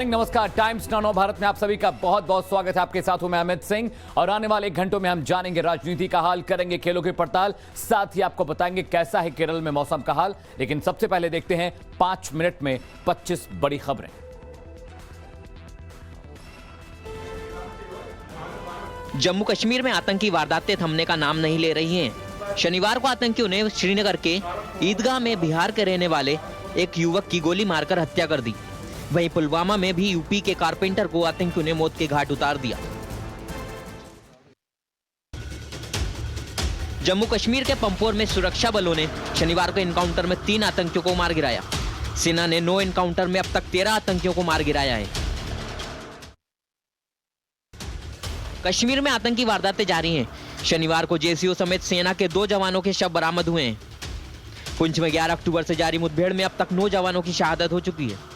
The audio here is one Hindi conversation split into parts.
नमस्कार, टाइम्स नाउ भारत में आप सभी का बहुत बहुत स्वागत है। आपके साथ हूं मैं अमित सिंह और आने वाले 1 घंटों में हम जानेंगे राजनीति का हाल, करेंगे खेलों की पड़ताल, साथ ही आपको बताएंगे कैसा है केरल में मौसम का हाल। लेकिन सबसे पहले देखते हैं 5 मिनट में 25 बड़ी खबरें। जम्मू कश्मीर में आतंकी वारदातें थमने का नाम नहीं ले रही हैं। शनिवार को आतंकियों ने श्रीनगर के ईदगाह में बिहार के रहने वाले एक युवक की गोली मारकर हत्या कर दी। वहीं पुलवामा में भी यूपी के कारपेंटर को आतंकियों ने मौत के घाट उतार दिया। जम्मू कश्मीर के पंपोर में सुरक्षा बलों ने शनिवार को एनकाउंटर में 3 आतंकियों को मार गिराया। सेना ने 9 एनकाउंटर में अब तक 13 आतंकियों को मार गिराया है। कश्मीर में आतंकी वारदातें जारी हैं। शनिवार को जेसीओ समेत सेना के 2 जवानों के शव बरामद हुए हैं। पुंछ में 11 अक्टूबर से जारी मुठभेड़ में अब तक 9 जवानों की शहादत हो चुकी है।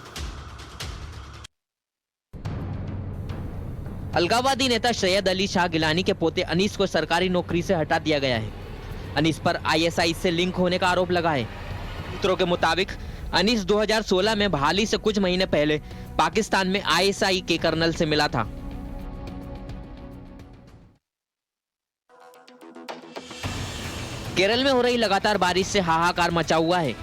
अलगाववादी नेता सैयद अली शाह गिलानी के पोते अनीस को सरकारी नौकरी से हटा दिया गया है। अनीस पर आईएसआई से लिंक होने का आरोप लगा है। सूत्रों के मुताबिक अनीस 2016 में बहाली से कुछ महीने पहले पाकिस्तान में आईएसआई के कर्नल से मिला था। केरल में हो रही लगातार बारिश से हाहाकार मचा हुआ है।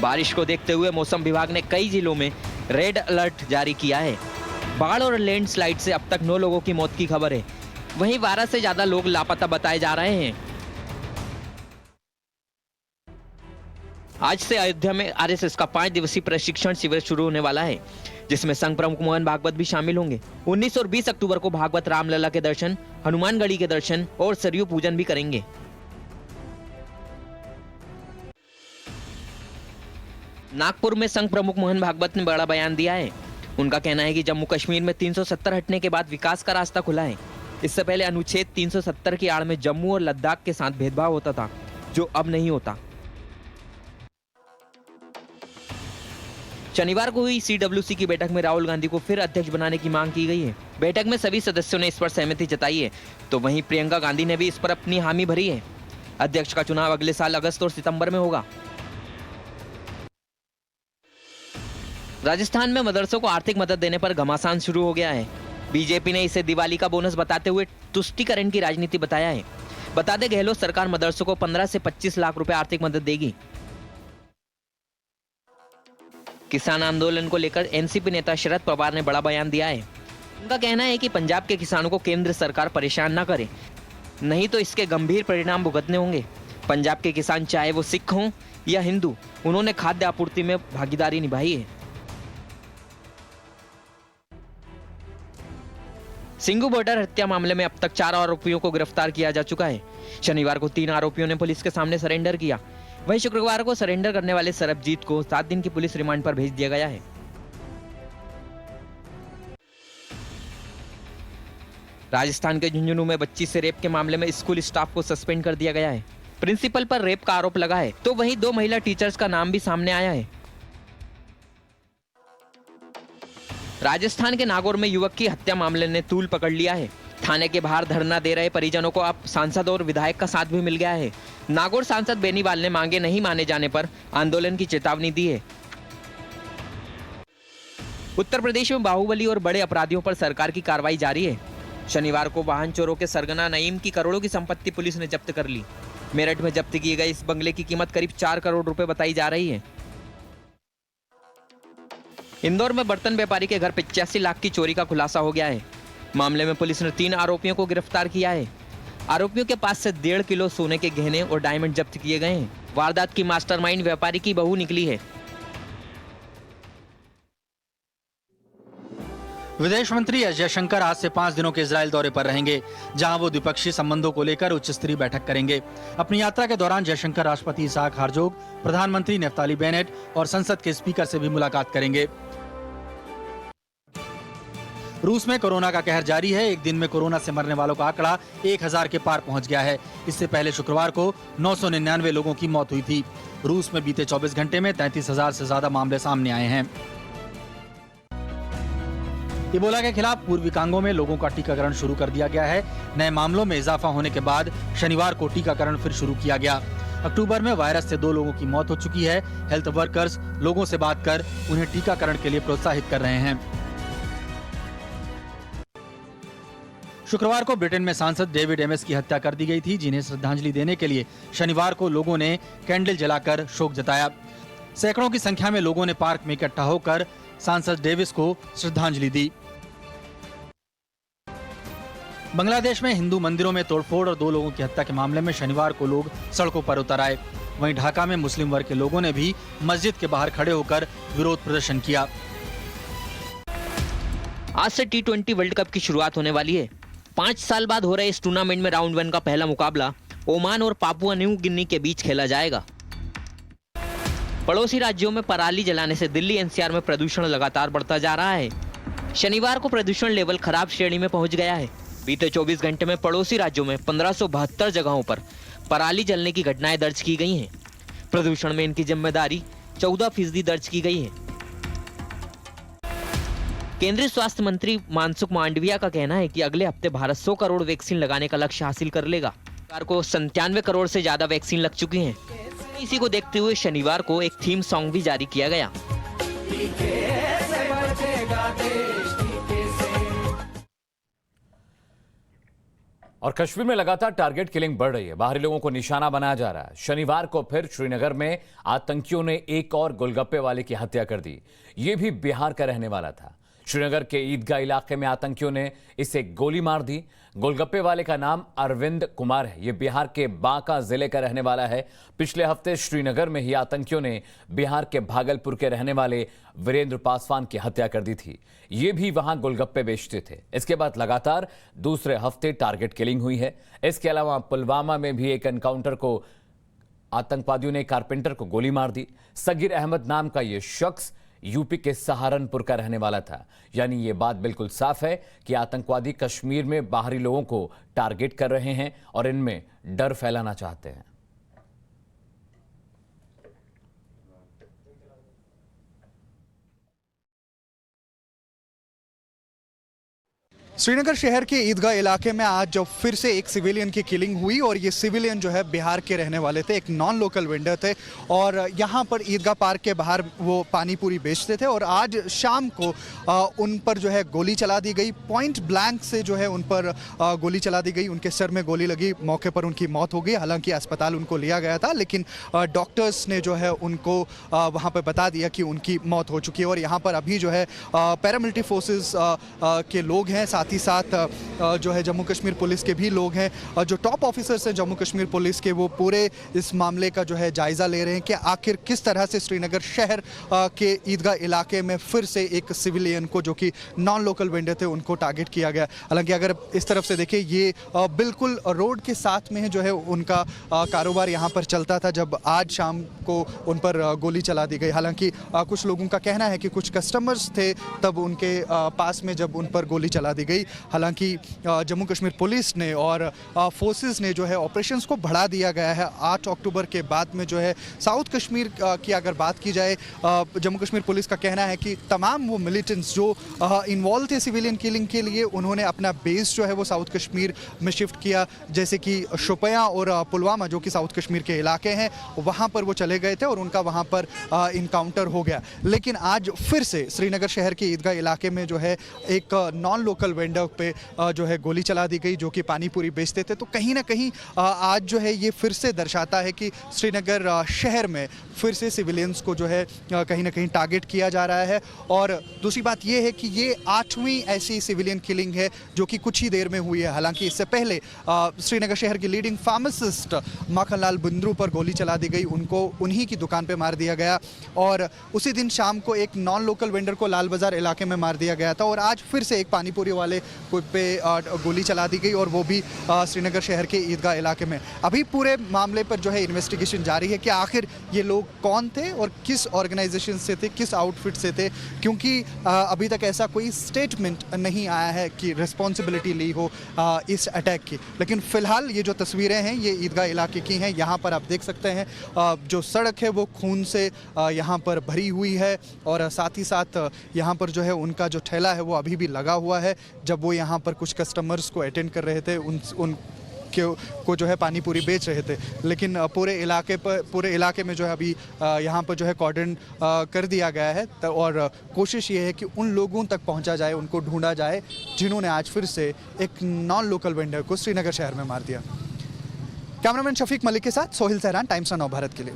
बारिश को देखते हुए मौसम विभाग ने कई जिलों में रेड अलर्ट जारी किया है। बाढ़ और लैंडस्लाइड से अब तक 9 लोगों की मौत की खबर है। वहीं 12 से ज्यादा लोग लापता बताए जा रहे हैं। आज से अयोध्या में आरएसएस का 5 दिवसीय प्रशिक्षण शिविर शुरू होने वाला है, जिसमें संघ प्रमुख मोहन भागवत भी शामिल होंगे। 19 और 20 अक्टूबर को भागवत रामलला के दर्शन, हनुमानगढ़ी के दर्शन और सरयू पूजन भी करेंगे। नागपुर में संघ प्रमुख मोहन भागवत ने बड़ा बयान दिया है। उनका कहना है कि जम्मू कश्मीर में 370 हटने के बाद विकास का रास्ता खुला है। इससे पहले अनुच्छेद 370 की आड़ में जम्मू और लद्दाख के साथ भेदभाव होता था, जो अब नहीं होता। शनिवार को हुई सीडब्ल्यूसी की बैठक में राहुल गांधी को फिर अध्यक्ष बनाने की मांग की गई है। बैठक में सभी सदस्यों ने इस पर सहमति जताई है, तो वहीं प्रियंका गांधी ने भी इस पर अपनी हामी भरी है। अध्यक्ष का चुनाव अगले साल अगस्त और सितंबर में होगा। राजस्थान में मदरसों को आर्थिक मदद देने पर घमासान शुरू हो गया है। बीजेपी ने इसे दिवाली का बोनस बताते हुए तुष्टीकरण की राजनीति बताया है। बता दें, गहलोत सरकार मदरसों को 15 से 25 लाख रुपए आर्थिक मदद देगी। किसान आंदोलन को लेकर एनसीपी नेता शरद पवार ने बड़ा बयान दिया है। उनका कहना है कि पंजाब के किसानों को केंद्र सरकार परेशान न करे, नहीं तो इसके गंभीर परिणाम भुगतने होंगे। पंजाब के किसान चाहे वो सिख हों या हिंदू, उन्होंने खाद्य आपूर्ति में भागीदारी निभाई है। सिंघू बॉर्डर हत्या मामले में अब तक 4 आरोपियों को गिरफ्तार किया जा चुका है। शनिवार को 3 आरोपियों ने पुलिस के सामने सरेंडर किया। वहीं शुक्रवार को सरेंडर करने वाले सरबजीत को 7 दिन की पुलिस रिमांड पर भेज दिया गया है। राजस्थान के झुंझुनू में बच्ची से रेप के मामले में स्कूल स्टाफ को सस्पेंड कर दिया गया है। प्रिंसिपल पर रेप का आरोप लगा है, तो वहीं 2 महिला टीचर्स का नाम भी सामने आया है। राजस्थान के नागौर में युवक की हत्या मामले ने तूल पकड़ लिया है। थाने के बाहर धरना दे रहे परिजनों को अब सांसद और विधायक का साथ भी मिल गया है। नागौर सांसद बेनीवाल ने मांगे नहीं माने जाने पर आंदोलन की चेतावनी दी है। उत्तर प्रदेश में बाहुबली और बड़े अपराधियों पर सरकार की कार्रवाई जारी है। शनिवार को वाहन चोरों के सरगना नईम की करोड़ों की संपत्ति पुलिस ने जब्त कर ली। मेरठ में जब्त किए गए इस बंगले की कीमत करीब 4 करोड़ रुपए बताई जा रही है। इंदौर में बर्तन व्यापारी के घर 85 लाख की चोरी का खुलासा हो गया है। मामले में पुलिस ने 3 आरोपियों को गिरफ्तार किया है। आरोपियों के पास से 1.5 किलो सोने के गहने और डायमंड जब्त किए गए हैं। वारदात की मास्टरमाइंड व्यापारी की बहू निकली है। विदेश मंत्री एस जयशंकर आज से 5 दिनों के इजरायल दौरे पर रहेंगे, जहां वो द्विपक्षीय संबंधों को लेकर उच्च स्तरीय बैठक करेंगे। अपनी यात्रा के दौरान जयशंकर राष्ट्रपति इसहाक हर्जोग, प्रधानमंत्री नेफ्ताली बेनेट और संसद के स्पीकर से भी मुलाकात करेंगे। रूस में कोरोना का कहर जारी है। एक दिन में कोरोना से मरने वालों का आंकड़ा 1000 के पार पहुंच गया है। इससे पहले शुक्रवार को 999 लोगों की मौत हुई थी। रूस में बीते 24 घंटे में 33,000 से ज्यादा मामले सामने आए हैं। इबोला के खिलाफ पूर्वी कांगो में लोगों का टीकाकरण शुरू कर दिया गया है। नए मामलों में इजाफा होने के बाद शनिवार को टीकाकरण फिर शुरू किया गया। अक्टूबर में वायरस से 2 लोगों की मौत हो चुकी है। हेल्थ वर्कर्स लोगों से बात कर उन्हें टीकाकरण के लिए प्रोत्साहित कर रहे हैं। शुक्रवार को ब्रिटेन में सांसद डेविड एमएस की हत्या कर दी गई थी, जिन्हें श्रद्धांजलि देने के लिए शनिवार को लोगों ने कैंडल जलाकर शोक जताया। सैकड़ों की संख्या में लोगों ने पार्क में इकट्ठा होकर सांसद डेविस को श्रद्धांजलि दी। बांग्लादेश में हिंदू मंदिरों में तोड़फोड़ और 2 लोगों की हत्या के मामले में शनिवार को लोग सड़कों पर उतर आए। वहीं ढाका में मुस्लिम वर्ग के लोगों ने भी मस्जिद के बाहर खड़े होकर विरोध प्रदर्शन किया। आज से T20 वर्ल्ड कप की शुरुआत होने वाली है। 5 साल बाद हो रहे इस टूर्नामेंट में राउंड 1 का पहला मुकाबला ओमान और पापुआ न्यू गिनी के बीच खेला जाएगा। पड़ोसी राज्यों में पराली जलाने से दिल्ली एनसीआर में प्रदूषण लगातार बढ़ता जा रहा है। शनिवार को प्रदूषण लेवल खराब श्रेणी में पहुंच गया है। बीते 24 घंटे में पड़ोसी राज्यों में 1572 जगहों पर पराली जलने की घटनाएं दर्ज की गई हैं। प्रदूषण में इनकी जिम्मेदारी 14% दर्ज की गई है। केंद्रीय स्वास्थ्य मंत्री मनसुख मांडविया का कहना है कि अगले हफ्ते भारत 100 करोड़ वैक्सीन लगाने का लक्ष्य हासिल कर लेगा। सरकार को 97 करोड़ से ज्यादा वैक्सीन लग चुकी हैं। इसी को देखते हुए शनिवार को एक थीम सॉन्ग भी जारी किया गया। और कश्मीर में लगातार टारगेट किलिंग बढ़ रही है। बाहरी लोगों को निशाना बनाया जा रहा है। शनिवार को फिर श्रीनगर में आतंकियों ने एक और गोलगप्पे वाले की हत्या कर दी। ये भी बिहार का रहने वाला था। श्रीनगर के ईदगाह इलाके में आतंकियों ने इसे गोली मार दी। गोलगप्पे वाले का नाम अरविंद कुमार है। ये बिहार के बांका जिले का रहने वाला है। पिछले हफ्ते श्रीनगर में ही आतंकियों ने बिहार के भागलपुर के रहने वाले वीरेंद्र पासवान की हत्या कर दी थी। ये भी वहां गोलगप्पे बेचते थे। इसके बाद लगातार दूसरे हफ्ते टारगेट किलिंग हुई है। इसके अलावा पुलवामा में भी एक एनकाउंटर को आतंकवादियों ने कारपेंटर को गोली मार दी। सगीर अहमद नाम का यह शख्स यूपी के सहारनपुर का रहने वाला था। यानी ये बात बिल्कुल साफ है कि आतंकवादी कश्मीर में बाहरी लोगों को टारगेट कर रहे हैं और इनमें डर फैलाना चाहते हैं। श्रीनगर शहर के ईदगाह इलाके में आज जब फिर से एक सिविलियन की किलिंग हुई और ये सिविलियन जो है बिहार के रहने वाले थे, एक नॉन लोकल वेंडर थे और यहाँ पर ईदगाह पार्क के बाहर वो पानी पूरी बेचते थे। और आज शाम को उन पर जो है गोली चला दी गई। पॉइंट ब्लैंक से जो है उन पर गोली चला दी गई। उनके सर में गोली लगी, मौके पर उनकी मौत हो गई। हालांकि अस्पताल उनको लिया गया था, लेकिन डॉक्टर्स ने जो है उनको वहाँ पर बता दिया कि उनकी मौत हो चुकी है। और यहाँ पर अभी जो है पैरामिलिट्री फोर्सेस के लोग हैं, साथ ही साथ जो है जम्मू कश्मीर पुलिस के भी लोग हैं। जो टॉप ऑफिसर्स हैं जम्मू कश्मीर पुलिस के, वो पूरे इस मामले का जो है जायजा ले रहे हैं कि आखिर किस तरह से श्रीनगर शहर के ईदगाह इलाके में फिर से एक सिविलियन को, जो कि नॉन लोकल वेंडर थे, उनको टारगेट किया गया। हालांकि अगर इस तरफ से देखें, ये बिल्कुल रोड के साथ में जो है उनका कारोबार यहाँ पर चलता था जब आज शाम को उन पर गोली चला दी गई। हालांकि कुछ लोगों का कहना है कि कुछ कस्टमर्स थे तब उनके पास में जब उन पर गोली चला दी गई। हालांकि जम्मू कश्मीर पुलिस ने और फोर्सेस ने जो है ऑपरेशंस को बढ़ा दिया गया है। 8 अक्टूबर के बाद में जो है साउथ कश्मीर की अगर बात की जाए, जम्मू कश्मीर पुलिस का कहना है कि तमाम वो मिलिटेंट्स जो इन्वॉल्व थे सिविलियन किलिंग के लिए, उन्होंने अपना बेस जो है वो साउथ कश्मीर में शिफ्ट किया। जैसे कि शोपियां और पुलवामा, जो कि साउथ कश्मीर के इलाके हैं, वहाँ पर वो चले गए थे और उनका वहाँ पर इनकाउंटर हो गया। लेकिन आज फिर से श्रीनगर शहर के ईदगाह इलाके में जो है एक नॉन लोकल वेंडर पे जो है गोली चला दी गई, जो कि पानी पूरी बेचते थे। तो कहीं ना कहीं आज जो है ये फिर से दर्शाता है कि श्रीनगर शहर में फिर से सिविलियंस को जो है कहीं ना कहीं टारगेट किया जा रहा है। और दूसरी बात ये है कि ये 8वीं ऐसी सिविलियन किलिंग है जो कि कुछ ही देर में हुई है। हालांकि इससे पहले श्रीनगर शहर की लीडिंग फार्मासिस्ट माखनलाल बिंद्रू पर गोली चला दी गई। उनको उन्हीं की दुकान पे मार दिया गया। और उसी दिन शाम को एक नॉन लोकल वेंडर को लाल बाजार इलाके में मार दिया गया था। और आज फिर से एक पानीपुरी वाले पे गोली चला दी गई, और वो भी श्रीनगर शहर के ईदगाह इलाके में। अभी पूरे मामले पर जो है इन्वेस्टिगेशन जारी है कि आखिर ये लोग कौन थे और किस ऑर्गेनाइजेशन से थे, किस आउटफिट से थे, क्योंकि अभी तक ऐसा कोई स्टेटमेंट नहीं आया है कि रिस्पॉन्सिबिलिटी ली हो इस अटैक की। लेकिन फिलहाल ये जो तस्वीरें हैं ये ईदगाह इलाके की हैं। यहाँ पर आप देख सकते हैं जो सड़क है वो खून से यहाँ पर भरी हुई है। और साथ ही साथ यहाँ पर जो है उनका जो ठेला है वो अभी भी लगा हुआ है। जब वो यहाँ पर कुछ कस्टमर्स को अटेंड कर रहे थे, को जो है पानी पूरी बेच रहे थे। लेकिन पूरे इलाके में जो है अभी यहाँ पर जो है कॉर्डन कर दिया गया है और कोशिश ये है कि उन लोगों तक पहुँचा जाए, उनको ढूंढा जाए जिन्होंने आज फिर से एक नॉन लोकल वेंडर को श्रीनगर शहर में मार दिया। कैमरामैन शफीक मलिक के साथ सोहिल सहरान, टाइम्स नौ भारत के लिए।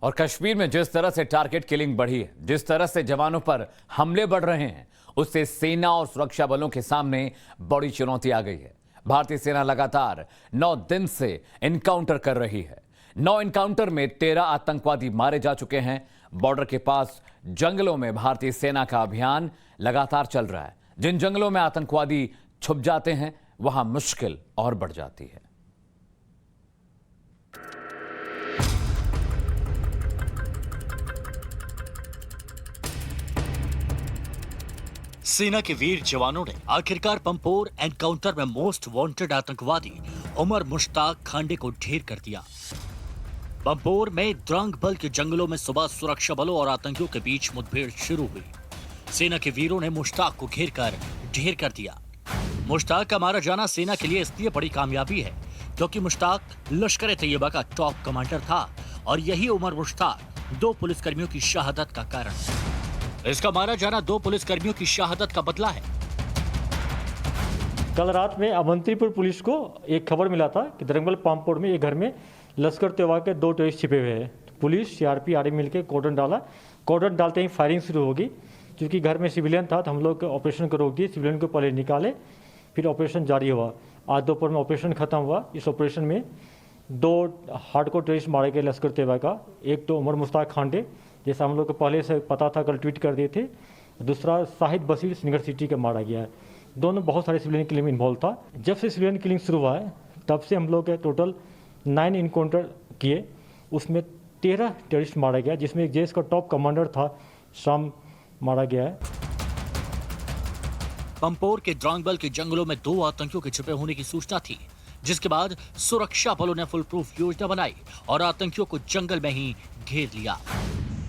और कश्मीर में जिस तरह से टारगेट किलिंग बढ़ी है, जिस तरह से जवानों पर हमले बढ़ रहे हैं, उससे सेना और सुरक्षा बलों के सामने बड़ी चुनौती आ गई है। भारतीय सेना लगातार 9 दिन से एनकाउंटर कर रही है। 9 एनकाउंटर में 13 आतंकवादी मारे जा चुके हैं। बॉर्डर के पास जंगलों में भारतीय सेना का अभियान लगातार चल रहा है। जिन जंगलों में आतंकवादी छुप जाते हैं, वहां मुश्किल और बढ़ जाती है। सेना के वीर जवानों ने आखिरकार पंपोर एनकाउंटर में मोस्ट वांटेड आतंकवादी उमर मुश्ताक खांडे को ढेर कर दिया। पंपोर में द्रंग बल के जंगलों में सुबह सुरक्षा बलों और आतंकियों के बीच मुठभेड़ शुरू हुई। सेना के वीरों ने मुश्ताक को घेर कर ढेर कर दिया। मुश्ताक का मारा जाना सेना के लिए इसलिए बड़ी कामयाबी है क्योंकि मुश्ताक लश्कर तैयबा का टॉप कमांडर था और यही उमर मुश्ताक 2 पुलिसकर्मियों की शहादत का कारण है। इसका मारा जाना 2 पुलिसकर्मियों की शहादत का बदला है। कल रात में अवंतीपुर पुलिस को एक खबर मिला था कि दरंगबल पामपोड़ में एक घर में लश्कर तैयबा के 2 टेररिस्ट छिपे हुए हैं। पुलिस, सीआरपी, आर्मी मिलकर कॉर्डन डाला। कॉर्डन डालते ही फायरिंग शुरू होगी। क्योंकि घर में सिविलियन था तो हम लोग ऑपरेशन को रोक दिए। सिविलियन को पहले निकाले, फिर ऑपरेशन जारी हुआ। आज दोपहर में ऑपरेशन खत्म हुआ। इस ऑपरेशन में 2 हार्डकोर टेररिस्ट मारे गए लश्कर तैयबा का। एक तो उमर मुश्ताक खांडे, जैसा हम लोग को पहले से पता था, कल ट्वीट कर दिए थे। दूसरा शाहिद बशीर श्रीनगर सिटी का मारा गया है। दोनों बहुत सारे सिविलियन किलिंग में इन्वॉल्व था। जब से सिविलियन किलिंग शुरू हुआ है तब से हम लोग के टोटल 9 इनकाउंटर किए, उसमें 13 टेररिस्ट मारा गया, जिसमें एक जेश का टॉप कमांडर था शाम मारा गया है। पंपोर के द्रांगबल के जंगलों में 2 आतंकियों के छिपे होने की सूचना थी, जिसके बाद सुरक्षा बलों ने फुल प्रूफ योजना बनाई और आतंकियों को जंगल में ही घेर लिया।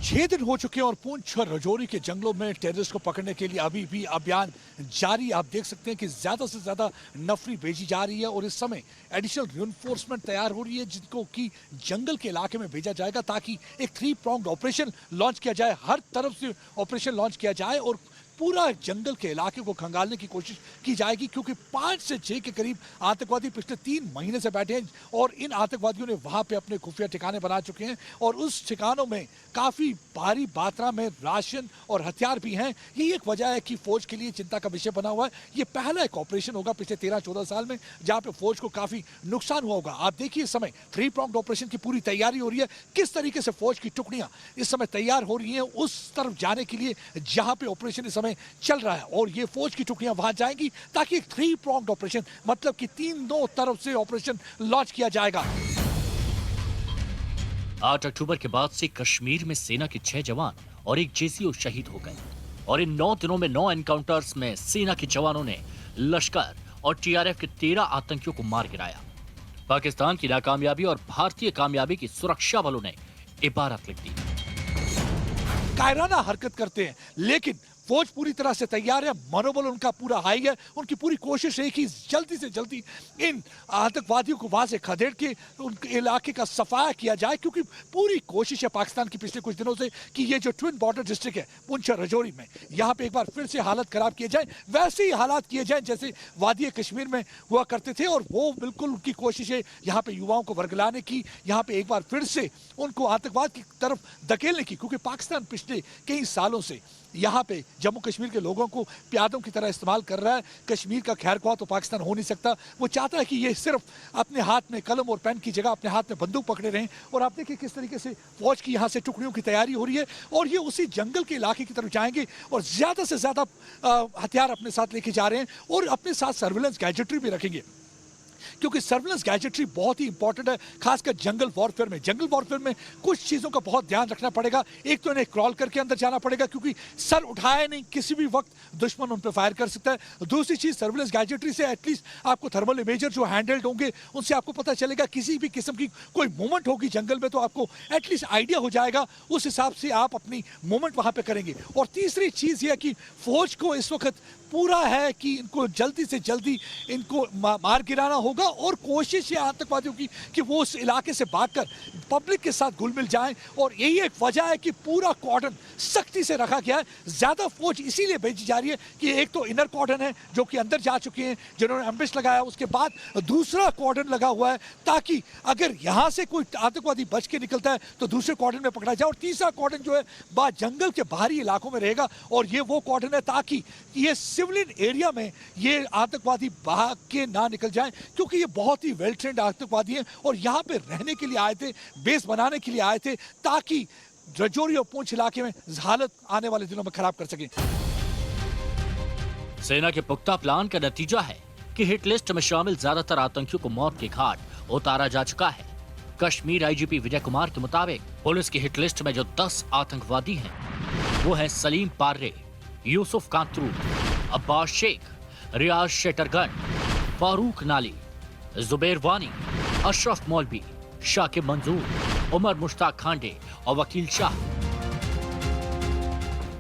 6 दिन हो चुके हैं और पुंछ और राजौरी के जंगलों में टेररिस्ट को पकड़ने के लिए अभी भी अभियान जारी। आप देख सकते हैं कि ज्यादा से ज्यादा नफरी भेजी जा रही है और इस समय एडिशनल रिइंफोर्समेंट तैयार हो रही है, जिनको कि जंगल के इलाके में भेजा जाएगा ताकि एक 3 pronged ऑपरेशन लॉन्च किया जाए। हर तरफ से ऑपरेशन लॉन्च किया जाए और पूरा जंगल के इलाके को खंगालने की कोशिश की जाएगी, क्योंकि 5 से 6 के करीब आतंकवादी पिछले 3 महीने से बैठे हैं और इन आतंकवादियों ने वहां पे अपने खुफिया ठिकाने बना चुके हैं और उस ठिकानों में काफी भारी मात्रा में राशन और हथियार भी हैं। यही एक वजह है कि फौज के लिए चिंता का विषय बना हुआ है। ये पहला एक ऑपरेशन होगा पिछले 13-14 साल में जहां पे फौज को काफी नुकसान हुआ होगा। आप देखिए इस समय 3 pronged ऑपरेशन की पूरी तैयारी हो रही है। किस तरीके से फौज की टुकड़ियां इस समय तैयार हो रही हैं उस तरफ जाने के लिए जहां पे ऑपरेशन इस समय चल रहा है, और ये फौज की टुकड़ियां वहां जाएंगी ताकि एक 3 pronged ऑपरेशन, मतलब कि 3 तरफ से ऑपरेशन लॉन्च किया जाएगा। 8 अक्टूबर के बाद से कश्मीर में सेना के 6 जवान और एक जेसीओ शहीद हो गए और इन 9 दिनों में 9 एनकाउंटर्स में सेना के जवानों ने लश्कर और टीआरएफ के 13 आतंकियों को मार गिराया। पाकिस्तान की नाकामयाबी और भारतीय कामयाबी की सुरक्षा बलों ने इबारत लिख दी। कायराना हरकत करते हैं लेकिन फौज पूरी तरह से तैयार है, मनोबल उनका पूरा हाई है। उनकी पूरी कोशिश है कि जल्दी से जल्दी इन आतंकवादियों को वहां से खदेड़ के उनके इलाके का सफाया किया जाए, क्योंकि पूरी कोशिश है पाकिस्तान की पिछले कुछ दिनों से कि ये जो ट्विन बॉर्डर डिस्ट्रिक्ट है पुंछ और राजौरी में, यहाँ पे एक बार फिर से हालत खराब किए जाए, वैसे ही हालात किए जाए जैसे वादी कश्मीर में हुआ करते थे। और वो बिल्कुल उनकी कोशिश है यहाँ पे युवाओं को वर्गलाने की, यहाँ पे एक बार फिर से उनको आतंकवाद की तरफ धकेलने की, क्योंकि पाकिस्तान पिछले कई सालों से यहाँ पे जम्मू कश्मीर के लोगों को प्यादों की तरह इस्तेमाल कर रहा है। कश्मीर का खैरख्वाह तो पाकिस्तान हो नहीं सकता। वो चाहता है कि ये सिर्फ अपने हाथ में कलम और पेन की जगह अपने हाथ में बंदूक पकड़े रहें। और आप देखिए किस तरीके से फौज की यहाँ से टुकड़ियों की तैयारी हो रही है और ये उसी जंगल के इलाके की तरफ जाएंगे और ज़्यादा से ज़्यादा हथियार अपने साथ लेके जा रहे हैं और अपने साथ सर्विलेंस गैजेटरी भी रखेंगे। क्योंकि सर्विलेंस गैजेटरी बहुत ही इंपॉर्टेंट है, खासकर जंगल वॉरफेयर में। जंगल वॉरफेयर में कुछ चीज़ों का बहुत ध्यान रखना पड़ेगा। एक तो इन्हें क्रॉल करके अंदर जाना पड़ेगा, क्योंकि सर उठाए नहीं, किसी भी वक्त दुश्मन उन पर फायर कर सकता है। दूसरी चीज़, सर्विलेंस गैजेटरी से एटलीस्ट आपको थर्मल इमेजर जो हैंडल्ड होंगे उनसे आपको पता चलेगा किसी भी किस्म की कोई मूवमेंट होगी जंगल में, तो आपको एटलीस्ट आइडिया हो जाएगा, उस हिसाब से आप अपनी मूवमेंट वहां पे करेंगे। और तीसरी चीज़ यह कि फौज को इस वक्त पूरा है कि इनको जल्दी से जल्दी इनको मार गिराना होगा, और कोशिश है आतंकवादियों की कि वो उस इलाके से भागकर पब्लिक के साथ घुल मिल जाएं। और यही एक वजह है कि पूरा कॉर्डन सख्ती से रखा गया है। ज़्यादा फौज इसीलिए भेजी जा रही है कि एक तो इनर कॉर्डन है जो कि अंदर जा चुके हैं जिन्होंने एम्बिश लगाया, उसके बाद दूसरा कॉर्डन लगा हुआ है ताकि अगर यहाँ से कोई आतंकवादी बच के निकलता है तो दूसरे कॉर्डन में पकड़ा जाए, और तीसरा कॉर्डन जो है बाद जंगल के बाहरी इलाकों में रहेगा। और ये वो कॉर्डन है ताकि ये सिविलियन एरिया में ये आतंकवादी भाग के ना निकल जाएं, क्योंकि ये बहुत ही वेल ट्रेंड आतंकवादी हैं और यहाँ पे रहने के लिए आए थे, बेस बनाने के लिए आए थे, ताकि रजौरी और पुंछ इलाके में हालत आने वाले दिनों में खराब कर सकें। सेना के पुख्ता प्लान का नतीजा है कि हिट लिस्ट में शामिल ज्यादातर आतंकियों को मौत के घाट उतारा जा चुका है। कश्मीर आईजीपी विजय कुमार के मुताबिक पुलिस की हिट लिस्ट में जो 10 आतंकवादी हैं वो हैं सलीम पार्रे, यूसुफ कांतरू, अब्बास शेख, रियाज शेटरगन, फारूक नाली, जुबैर वानी, अशरफ मौलवी, शाकिब मंजूर, उमर मुश्ताक खांडे और वकील शाह।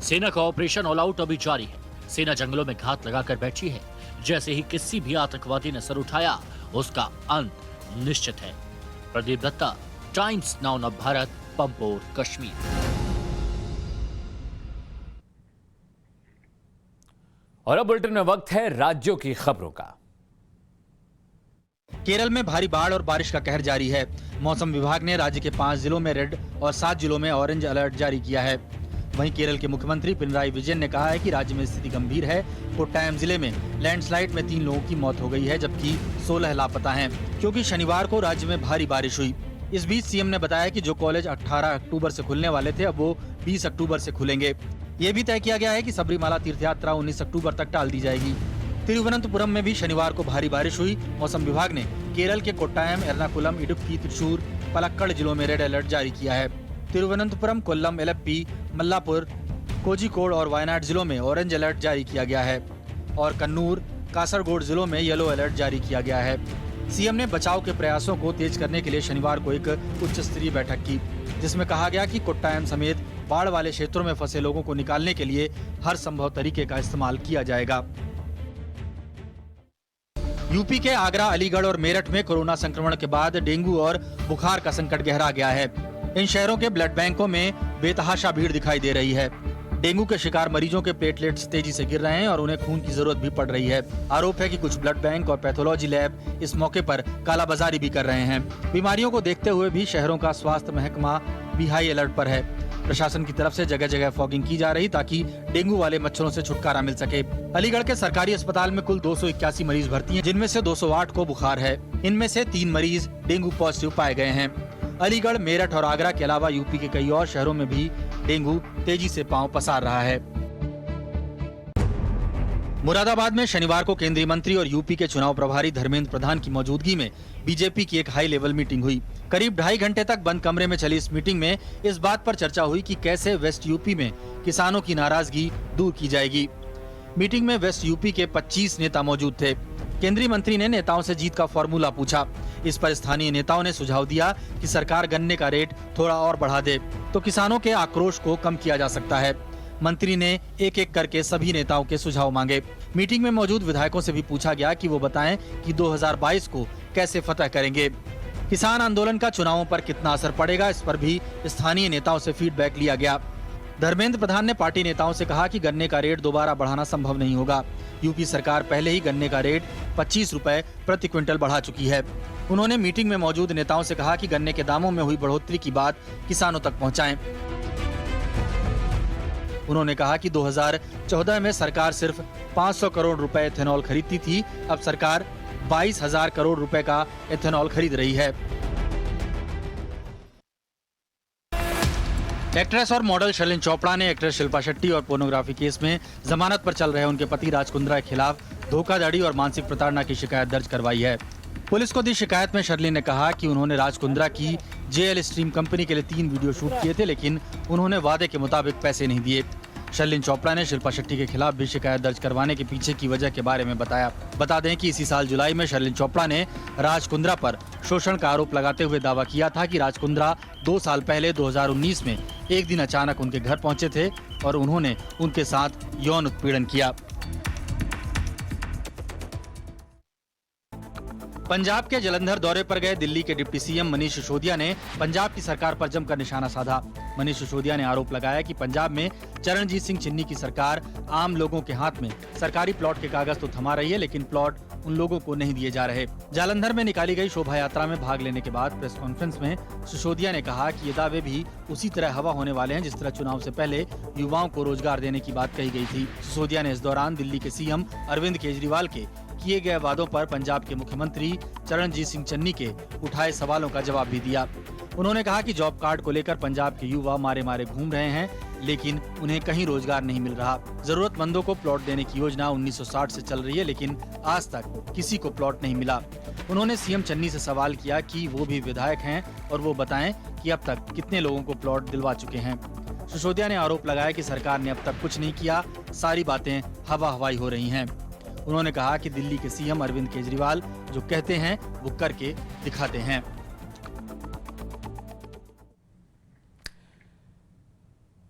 सेना का ऑपरेशन ऑल आउट अभी जारी है। सेना जंगलों में घात लगाकर बैठी है। जैसे ही किसी भी आतंकवादी ने सर उठाया उसका अंत निश्चित है। प्रदीप दत्ता, टाइम्स नाउ नव भारत, पंपोर, कश्मीर। और अब बुलेटिन में वक्त है राज्यों की खबरों का। केरल में भारी बाढ़ और बारिश का कहर जारी है। मौसम विभाग ने राज्य के 5 जिलों में रेड और 7 जिलों में ऑरेंज अलर्ट जारी किया है। वहीं केरल के मुख्यमंत्री पिनराई विजयन ने कहा है कि राज्य में स्थिति गंभीर है। कोट्टायम जिले में लैंडस्लाइड में 3 लोगों की मौत हो गई है, जबकि 16 लापता हैं, क्योंकि शनिवार को राज्य में भारी बारिश हुई। इस बीच सीएम ने बताया कि जो कॉलेज 18 अक्टूबर से खुलने वाले थे अब वो 20 अक्टूबर से खुलेंगे। ये भी तय किया गया है कि सबरीमाला तीर्थ यात्रा 19 अक्टूबर तक टाल दी जाएगी। तिरुवनंतपुरम में भी शनिवार को भारी बारिश हुई। मौसम विभाग ने केरल के कोट्टायम, एर्नाकुलम, इडुक्की, त्रिशूर, पलक्कड़ जिलों में रेड अलर्ट जारी किया है। तिरुवनंतपुरम, कोल्लम, एलेप्पी, मल्लापुर, कोझिकोड और वायनाड जिलों में ऑरेंज अलर्ट जारी किया गया है और कन्नूर, कासरगोड जिलों में येलो अलर्ट जारी किया गया है। सीएम ने बचाव के प्रयासों को तेज करने के लिए शनिवार को एक उच्च स्तरीय बैठक की, जिसमें कहा गया कि कोट्टायम समेत बाढ़ वाले क्षेत्रों में फंसे लोगों को निकालने के लिए हर संभव तरीके का इस्तेमाल किया जाएगा। यूपी के आगरा, अलीगढ़ और मेरठ में कोरोना संक्रमण के बाद डेंगू और बुखार का संकट गहरा गया है। इन शहरों के ब्लड बैंकों में बेतहाशा भीड़ दिखाई दे रही है। डेंगू के शिकार मरीजों के प्लेटलेट्स तेजी से गिर रहे हैं और उन्हें खून की जरूरत भी पड़ रही है। आरोप है कि कुछ ब्लड बैंक और पैथोलॉजी लैब इस मौके पर कालाबाजारी भी कर रहे हैं। बीमारियों को देखते हुए भी शहरों का स्वास्थ्य महकमा भी हाई अलर्ट पर है। प्रशासन की तरफ से जगह जगह फॉगिंग की जा रही ताकि डेंगू वाले मच्छरों से छुटकारा मिल सके। अलीगढ़ के सरकारी अस्पताल में कुल 281 मरीज भर्ती हैं, जिनमें से 208 को बुखार है। इनमें से 3 मरीज डेंगू पॉजिटिव पाए गए हैं। अलीगढ़, मेरठ और आगरा के अलावा यूपी के कई और शहरों में भी डेंगू तेजी से पांव पसार रहा है। मुरादाबाद में शनिवार को केंद्रीय मंत्री और यूपी के चुनाव प्रभारी धर्मेंद्र प्रधान की मौजूदगी में बीजेपी की एक हाई लेवल मीटिंग हुई। करीब 2.5 घंटे तक बंद कमरे में चली इस मीटिंग में इस बात पर चर्चा हुई कि कैसे वेस्ट यूपी में किसानों की नाराजगी दूर की जाएगी। मीटिंग में वेस्ट यूपी के 25 नेता मौजूद थे। केंद्रीय मंत्री ने नेताओं से जीत का फॉर्मूला पूछा। इस पर स्थानीय नेताओं ने सुझाव दिया कि सरकार गन्ने का रेट थोड़ा और बढ़ा दे तो किसानों के आक्रोश को कम किया जा सकता है। मंत्री ने एक एक करके सभी नेताओं के सुझाव मांगे। मीटिंग में मौजूद विधायकों से भी पूछा गया कि वो बताएं कि 2022 को कैसे फतह करेंगे। किसान आंदोलन का चुनावों पर कितना असर पड़ेगा, इस पर भी स्थानीय नेताओं से फीडबैक लिया गया। धर्मेंद्र प्रधान ने पार्टी नेताओं से कहा कि गन्ने का रेट दोबारा बढ़ाना संभव नहीं होगा। यूपी सरकार पहले ही गन्ने का रेट 25 रुपए प्रति क्विंटल बढ़ा चुकी है। उन्होंने मीटिंग में मौजूद नेताओं से कहा कि गन्ने के दामों में हुई बढ़ोतरी की बात किसानों तक पहुंचाएं। उन्होंने कहा कि 2014 में सरकार सिर्फ 500 करोड़ रुपए एथेनॉल खरीदती थी, अब सरकार 22,000 करोड़ रुपए का एथेनॉल खरीद रही है। एक्ट्रेस और मॉडल शर्लिन चोपड़ा ने एक्ट्रेस शिल्पा शेट्टी और पोर्नोग्राफी केस में जमानत पर चल रहे उनके पति राज कुंद्रा के खिलाफ धोखाधड़ी और मानसिक प्रताड़ना की शिकायत दर्ज करवाई है। पुलिस को दी शिकायत में शर्लिन ने कहा कि उन्होंने राज कुंद्रा की जेएल स्ट्रीम कंपनी के लिए 3 वीडियो शूट किए थे, लेकिन उन्होंने वादे के मुताबिक पैसे नहीं दिए। शर्लिन चोपड़ा ने शिल्पा शेट्टी के खिलाफ भी शिकायत दर्ज करवाने के पीछे की वजह के बारे में बताया। बता दें कि इसी साल जुलाई में शर्लिन चोपड़ा ने राज कुंद्रा पर शोषण का आरोप लगाते हुए दावा किया था कि राज कुंद्रा 2 साल पहले 2019 में एक दिन अचानक उनके घर पहुंचे थे और उन्होंने उनके साथ यौन उत्पीड़न किया। पंजाब के जलंधर दौरे पर गए दिल्ली के डिप्टी सीएम मनीष सिसोदिया ने पंजाब की सरकार पर जमकर निशाना साधा। मनीष सिसोदिया ने आरोप लगाया कि पंजाब में चरणजीत सिंह चन्नी की सरकार आम लोगों के हाथ में सरकारी प्लॉट के कागज तो थमा रही है, लेकिन प्लॉट उन लोगों को नहीं दिए जा रहे। जालंधर में निकाली गई शोभा यात्रा में भाग लेने के बाद प्रेस कॉन्फ्रेंस में सिसोदिया ने कहा कि ये दावे भी उसी तरह हवा होने वाले हैं जिस तरह चुनाव से पहले युवाओं को रोजगार देने की बात कही गई थी। सिसोदिया ने इस दौरान दिल्ली के सीएम अरविंद केजरीवाल के किए गए वादों पर पंजाब के मुख्यमंत्री चरणजीत सिंह चन्नी के उठाए सवालों का जवाब भी दिया। उन्होंने कहा कि जॉब कार्ड को लेकर पंजाब के युवा मारे मारे घूम रहे हैं, लेकिन उन्हें कहीं रोजगार नहीं मिल रहा। जरूरतमंदों को प्लॉट देने की योजना 1960 से चल रही है, लेकिन आज तक किसी को प्लॉट नहीं मिला। उन्होंने सीएम चन्नी से सवाल किया कि वो भी विधायक हैं और वो बताएं कि अब तक कितने लोगों को प्लॉट दिलवा चुके हैं। सिसोदिया ने आरोप लगाया कि सरकार ने अब तक कुछ नहीं किया, सारी बातें हवा हवाई हो रही हैं। उन्होंने कहा कि दिल्ली के सीएम अरविंद केजरीवाल जो कहते हैं वो करके दिखाते हैं।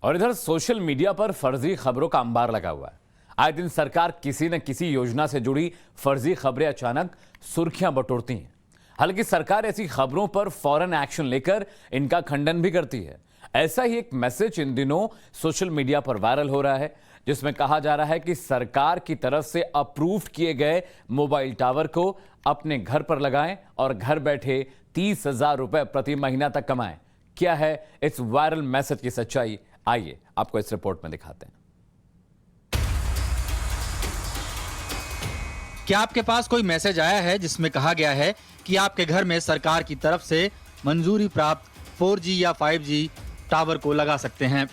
और इधर सोशल मीडिया पर फर्जी खबरों का अंबार लगा हुआ है। आए दिन सरकार किसी न किसी योजना से जुड़ी फर्जी खबरें अचानक सुर्खियां बटोरती हैं। हालांकि सरकार ऐसी खबरों पर फौरन एक्शन लेकर इनका खंडन भी करती है। ऐसा ही एक मैसेज इन दिनों सोशल मीडिया पर वायरल हो रहा है, जिसमें कहा जा रहा है कि सरकार की तरफ से अप्रूव किए गए मोबाइल टावर को अपने घर पर लगाएं और घर बैठे 30,000 रुपए प्रति महीना तक कमाएं। क्या है इस वायरल मैसेज की सच्चाई, आइए आपको इस रिपोर्ट में दिखाते हैं। क्या आपके पास कोई मैसेज आया है जिसमें कहा गया है कि आपके घर में सरकार की तरफ से मंजूरी प्राप्त 4G या 5G टावर को लगा सकते हैं?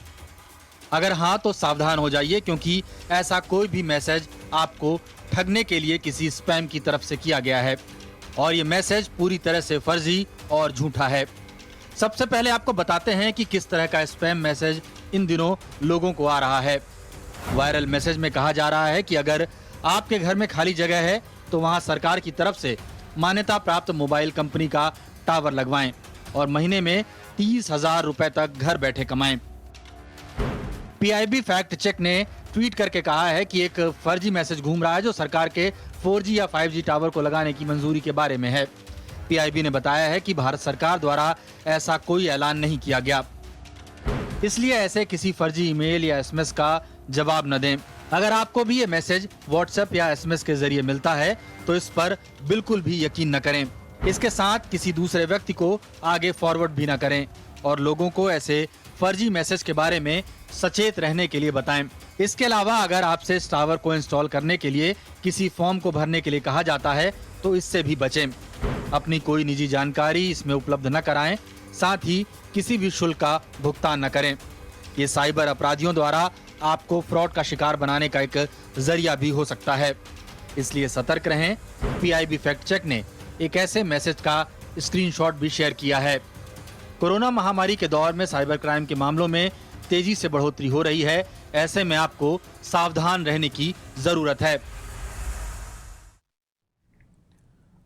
अगर हाँ तो सावधान हो जाइए, क्योंकि ऐसा कोई भी मैसेज आपको ठगने के लिए किसी स्पैम की तरफ से किया गया है और ये मैसेज पूरी तरह से फर्जी और झूठा है। सबसे पहले आपको बताते हैं कि किस तरह का स्पैम मैसेज इन दिनों लोगों को आ रहा है। वायरल मैसेज में कहा जा रहा है कि अगर आपके घर में खाली जगह है तो वहां सरकार की तरफ से मान्यता प्राप्त मोबाइल कंपनी का टावर लगवाएं और महीने में 30,000 रुपए तक घर बैठे कमाएं। पीआईबी फैक्ट चेक ने ट्वीट करके कहा है कि एक फर्जी मैसेज घूम रहा है जो सरकार के 4G या 5G टावर को लगाने की मंजूरी के बारे में है। पीआईबी ने बताया है कि भारत सरकार द्वारा ऐसा कोई ऐलान नहीं किया गया, इसलिए ऐसे किसी फर्जी ईमेल या एसएमएस का जवाब न दें। अगर आपको भी ये मैसेज व्हाट्सएप या एसएमएस के जरिए मिलता है तो इस पर बिल्कुल भी यकीन न करें। इसके साथ किसी दूसरे व्यक्ति को आगे फॉरवर्ड भी न करें और लोगों को ऐसे फर्जी मैसेज के बारे में सचेत रहने के लिए बताएं। इसके अलावा अगर आपसे इस टावर को इंस्टॉल करने के लिए किसी फॉर्म को भरने के लिए कहा जाता है तो इससे भी बचें। अपनी कोई निजी जानकारी इसमें उपलब्ध न कराएं, साथ ही किसी भी शुल्क का भुगतान न करें। ये साइबर अपराधियों द्वारा आपको फ्रॉड का शिकार बनाने का एक जरिया भी हो सकता है, इसलिए सतर्क रहें। पीआईबी फैक्ट चेक ने एक ऐसे मैसेज का स्क्रीनशॉट भी शेयर किया है। कोरोना महामारी के दौर में साइबर क्राइम के मामलों में तेजी से बढ़ोतरी हो रही है, ऐसे में आपको सावधान रहने की जरूरत है।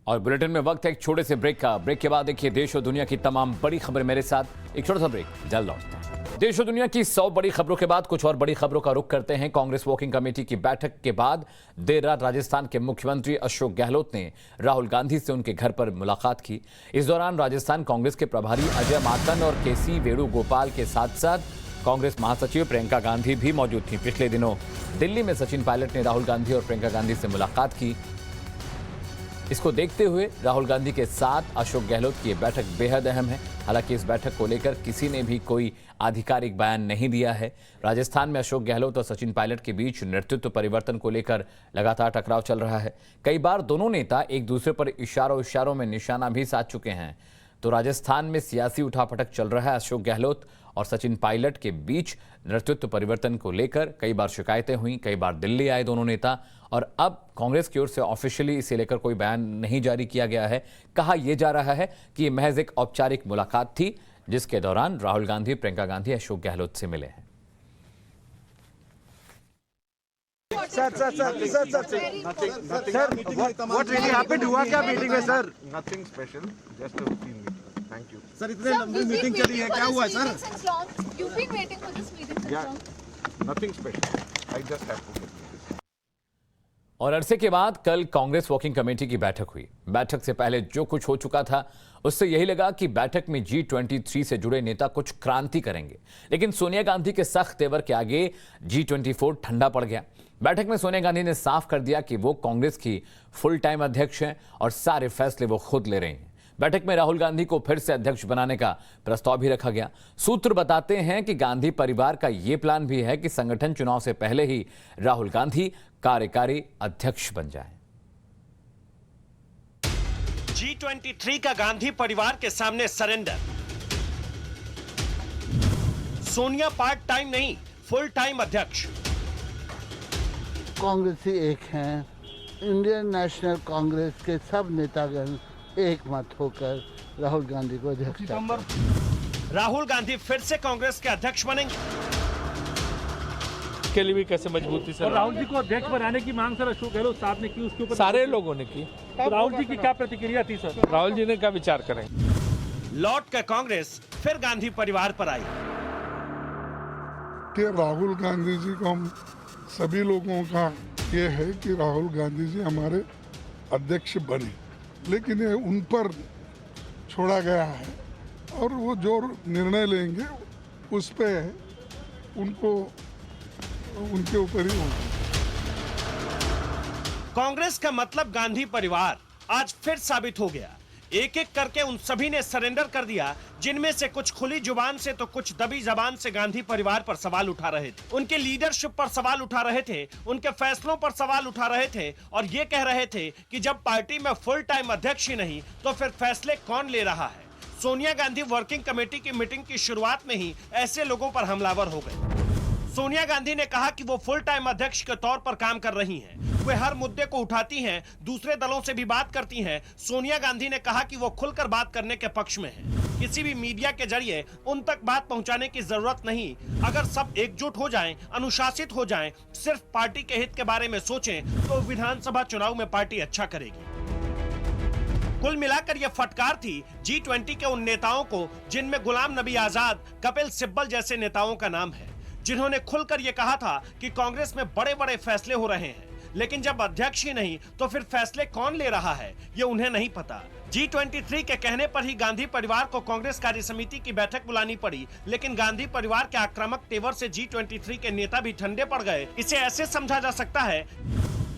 और बुलेटिन में वक्त है एक छोटे से ब्रेक का। ब्रेक के बाद देखिए देश और दुनिया की तमाम बड़ी खबरें मेरे साथ। एक छोटा सा ब्रेक, जल्द लौटते हैं। देश और दुनिया की 100 बड़ी खबरों के बाद कुछ और बड़ी खबरों का रुख करते हैं। कांग्रेस वर्किंग कमेटी की बैठक के बाद देर रात राजस्थान के मुख्यमंत्री अशोक गहलोत ने राहुल गांधी से उनके घर पर मुलाकात की। इस दौरान राजस्थान कांग्रेस के प्रभारी अजय माकन और केसी वेणुगोपाल के साथ साथ कांग्रेस महासचिव प्रियंका गांधी भी मौजूद थी। पिछले दिनों दिल्ली में सचिन पायलट ने राहुल गांधी और प्रियंका गांधी से मुलाकात की। इसको देखते हुए राहुल गांधी के साथ अशोक गहलोत की बैठक बेहद अहम है। हालांकि इस बैठक को लेकर किसी ने भी कोई आधिकारिक बयान नहीं दिया है। राजस्थान में अशोक गहलोत और सचिन पायलट के बीच नेतृत्व परिवर्तन को लेकर लगातार टकराव चल रहा है। कई बार दोनों नेता एक दूसरे पर इशारों में निशाना भी साध चुके हैं। तो राजस्थान में सियासी उठापटक चल रहा है। अशोक गहलोत और सचिन पायलट के बीच नेतृत्व परिवर्तन को लेकर कई बार शिकायतें हुई, कई बार दिल्ली आए दोनों नेता, और अब कांग्रेस की ओर से ऑफिशियली इसे लेकर कोई बयान नहीं जारी किया गया है। कहा यह जा रहा है कि यह महज एक औपचारिक मुलाकात थी जिसके दौरान राहुल गांधी, प्रियंका गांधी, अशोक गहलोत से मिले हैं। सर व्हाट रियली हैपेंड, हुआ क्या मीटिंग में sir? Nothing special, just a routine meeting. Thank you sir, इतने लंबी मीटिंग चली है, क्या हुआ sir? Nothing special, I just have to get this. और अरसे के बाद कल कांग्रेस वर्किंग कमेटी की बैठक हुई। बैठक से पहले जो कुछ हो चुका था उससे यही लगा कि बैठक में G23 से जुड़े नेता कुछ क्रांति करेंगे, लेकिन सोनिया गांधी के सख्त तेवर के आगे G24 ठंडा पड़ गया। बैठक में सोनिया गांधी ने साफ कर दिया कि वो कांग्रेस की फुल टाइम अध्यक्ष हैं और सारे फैसले वो खुद ले रहे हैं। बैठक में राहुल गांधी को फिर से अध्यक्ष बनाने का प्रस्ताव भी रखा गया। सूत्र बताते हैं कि गांधी परिवार का यह प्लान भी है कि संगठन चुनाव से पहले ही राहुल गांधी कार्यकारी अध्यक्ष बन जाएं। G23 का गांधी परिवार के सामने सरेंडर। सोनिया पार्ट टाइम नहीं, फुल टाइम अध्यक्ष। कांग्रेसी एक हैं, इंडियन नेशनल कांग्रेस के सब नेतागण एक मत होकर राहुल गांधी को अध्यक्ष। राहुल गांधी फिर से कांग्रेस के अध्यक्ष बनेंगे। के लिए भी कैसे मजबूती से राहुल जी को अध्यक्ष बनाने की मांग सर अशोक गहलोत साहब ने की, उसके ऊपर सारे लोगों ने की। तो राहुल जी की क्या प्रतिक्रिया थी सर? राहुल जी ने क्या विचार करेंगे? लौट कर कांग्रेस फिर गांधी परिवार पर आई। कि राहुल गांधी जी को हम सभी लोगों का ये है कि राहुल गांधी जी हमारे अध्यक्ष बने, लेकिन ये उन पर छोड़ा गया है और वो जो निर्णय लेंगे उस पे उनको उनके ऊपर ही होगा। कांग्रेस का मतलब गांधी परिवार आज फिर साबित हो गया। एक एक करके उन सभी ने सरेंडर कर दिया, जिनमें से कुछ खुली जुबान से तो कुछ दबी जबान से गांधी परिवार पर सवाल उठा रहे थे, उनके लीडरशिप पर सवाल उठा रहे थे, उनके फैसलों पर सवाल उठा रहे थे और ये कह रहे थे कि जब पार्टी में फुल टाइम अध्यक्ष ही नहीं तो फिर फैसले कौन ले रहा है। सोनिया गांधी वर्किंग कमेटी की मीटिंग की शुरुआत में ही ऐसे लोगों पर हमलावर हो गए। सोनिया गांधी ने कहा कि वो फुल टाइम अध्यक्ष के तौर पर काम कर रही हैं। वे हर मुद्दे को उठाती हैं, दूसरे दलों से भी बात करती हैं। सोनिया गांधी ने कहा कि वो खुलकर बात करने के पक्ष में हैं। किसी भी मीडिया के जरिए उन तक बात पहुंचाने की जरूरत नहीं। अगर सब एकजुट हो जाएं, अनुशासित हो जाएं, सिर्फ पार्टी के हित के बारे में सोचें तो विधानसभा चुनाव में पार्टी अच्छा करेगी। कुल मिलाकर यह फटकार थी G20 के उन नेताओं को जिनमें गुलाम नबी आजाद, कपिल सिब्बल जैसे नेताओं का नाम है, जिन्होंने खुलकर यह कहा था कि कांग्रेस में बड़े बड़े फैसले हो रहे हैं, लेकिन जब अध्यक्ष ही नहीं तो फिर फैसले कौन ले रहा है ये उन्हें नहीं पता। G23 के कहने पर ही गांधी परिवार को कांग्रेस कार्य समिति की बैठक बुलानी पड़ी, लेकिन गांधी परिवार के आक्रामक तेवर से G23 के नेता भी ठंडे पड़ गए। इसे ऐसे समझा जा सकता है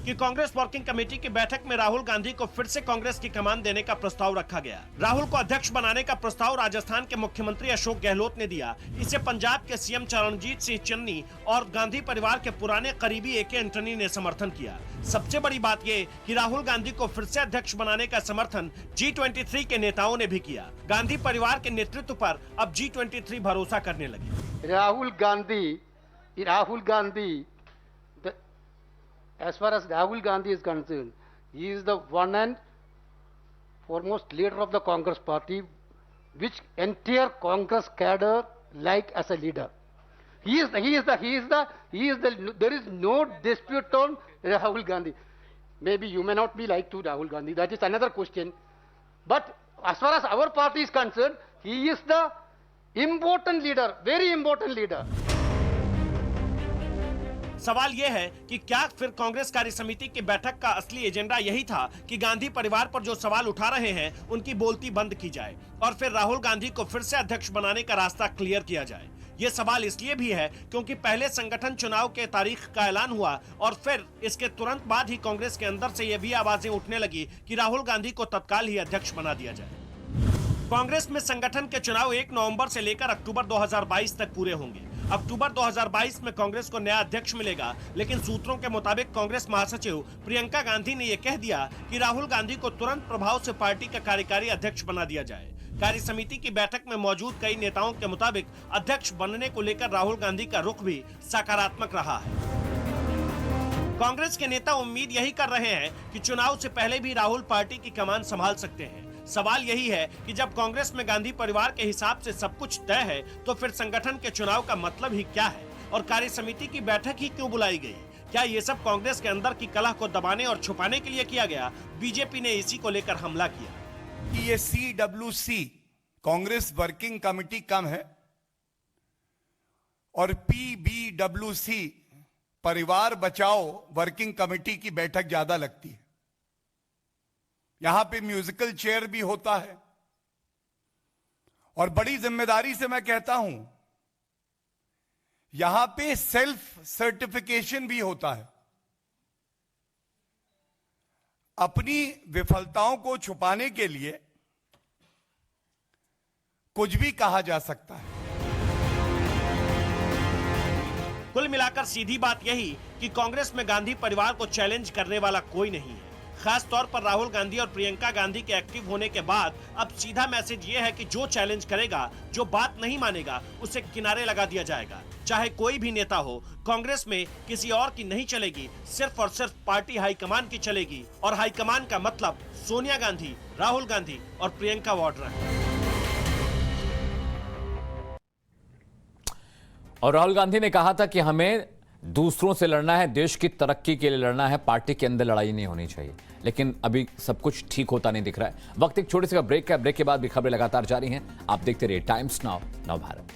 कि कांग्रेस वर्किंग कमेटी की बैठक में राहुल गांधी को फिर से कांग्रेस की कमान देने का प्रस्ताव रखा गया। राहुल को अध्यक्ष बनाने का प्रस्ताव राजस्थान के मुख्यमंत्री अशोक गहलोत ने दिया। इसे पंजाब के सीएम चरणजीत सिंह चन्नी और गांधी परिवार के पुराने करीबी AK एंटनी ने समर्थन किया। सबसे बड़ी बात ये कि राहुल गांधी को फिर से अध्यक्ष बनाने का समर्थन G23 के नेताओं ने भी किया। गांधी परिवार के नेतृत्व पर अब G23 भरोसा करने लगे। Rahul Gandhi as far as Rahul Gandhi is concerned, he is the one and foremost leader of the Congress party, which entire Congress cadre like as a leader. There is no dispute on Rahul Gandhi. Maybe you may not be like to Rahul Gandhi, that is another question. But as far as our party is concerned, he is the important leader, very important leader. सवाल यह है कि क्या फिर कांग्रेस कार्य समिति की बैठक का असली एजेंडा यही था कि गांधी परिवार पर जो सवाल उठा रहे हैं उनकी बोलती बंद की जाए और फिर राहुल गांधी को फिर से अध्यक्ष बनाने का रास्ता क्लियर किया जाए। ये सवाल इसलिए भी है क्योंकि पहले संगठन चुनाव के तारीख का ऐलान हुआ और फिर इसके तुरंत बाद ही कांग्रेस के अंदर से ये भी आवाजें उठने लगी कि राहुल गांधी को तत्काल ही अध्यक्ष बना दिया जाए। कांग्रेस में संगठन के चुनाव 1 नवंबर से लेकर अक्टूबर 2022 तक पूरे होंगे। अक्टूबर 2022 में कांग्रेस को नया अध्यक्ष मिलेगा, लेकिन सूत्रों के मुताबिक कांग्रेस महासचिव प्रियंका गांधी ने यह कह दिया कि राहुल गांधी को तुरंत प्रभाव से पार्टी का कार्यकारी अध्यक्ष बना दिया जाए। कार्य समिति की बैठक में मौजूद कई नेताओं के मुताबिक अध्यक्ष बनने को लेकर राहुल गांधी का रुख भी सकारात्मक रहा है। कांग्रेस के नेता उम्मीद यही कर रहे हैं कि चुनाव से पहले भी राहुल पार्टी की कमान संभाल सकते हैं। सवाल यही है कि जब कांग्रेस में गांधी परिवार के हिसाब से सब कुछ तय है, तो फिर संगठन के चुनाव का मतलब ही क्या है और कार्य समिति की बैठक ही क्यों बुलाई गई? क्या ये सब कांग्रेस के अंदर की कलह को दबाने और छुपाने के लिए किया गया? बीजेपी ने इसी को लेकर हमला किया। ये CWC कांग्रेस वर्किंग कमेटी कम है और PBWC परिवार बचाओ वर्किंग कमेटी की बैठक ज्यादा लगती है। यहां पे म्यूजिकल चेयर भी होता है और बड़ी जिम्मेदारी से मैं कहता हूं, यहां पे सेल्फ सर्टिफिकेशन भी होता है। अपनी विफलताओं को छुपाने के लिए कुछ भी कहा जा सकता है। कुल मिलाकर सीधी बात यही कि कांग्रेस में गांधी परिवार को चैलेंज करने वाला कोई नहीं है। खास तौर पर राहुल गांधी और प्रियंका गांधी के एक्टिव होने के बाद अब सीधा मैसेज ये है कि जो चैलेंज करेगा, जो बात नहीं मानेगा, उसे किनारे लगा दिया जाएगा। चाहे कोई भी नेता हो, कांग्रेस में किसी और की नहीं चलेगी, सिर्फ और सिर्फ पार्टी हाईकमान की चलेगी। और हाईकमान का मतलब सोनिया गांधी, राहुल गांधी और प्रियंका वाड्रा है। और राहुल गांधी ने कहा था कि हमें दूसरों से लड़ना है, देश की तरक्की के लिए लड़ना है, पार्टी के अंदर लड़ाई नहीं होनी चाहिए। लेकिन अभी सब कुछ ठीक होता नहीं दिख रहा है। वक्त एक छोटे से ब्रेक का, ब्रेक के बाद भी खबरें लगातार जारी हैं। आप देखते रहिए टाइम्स नाउ भारत।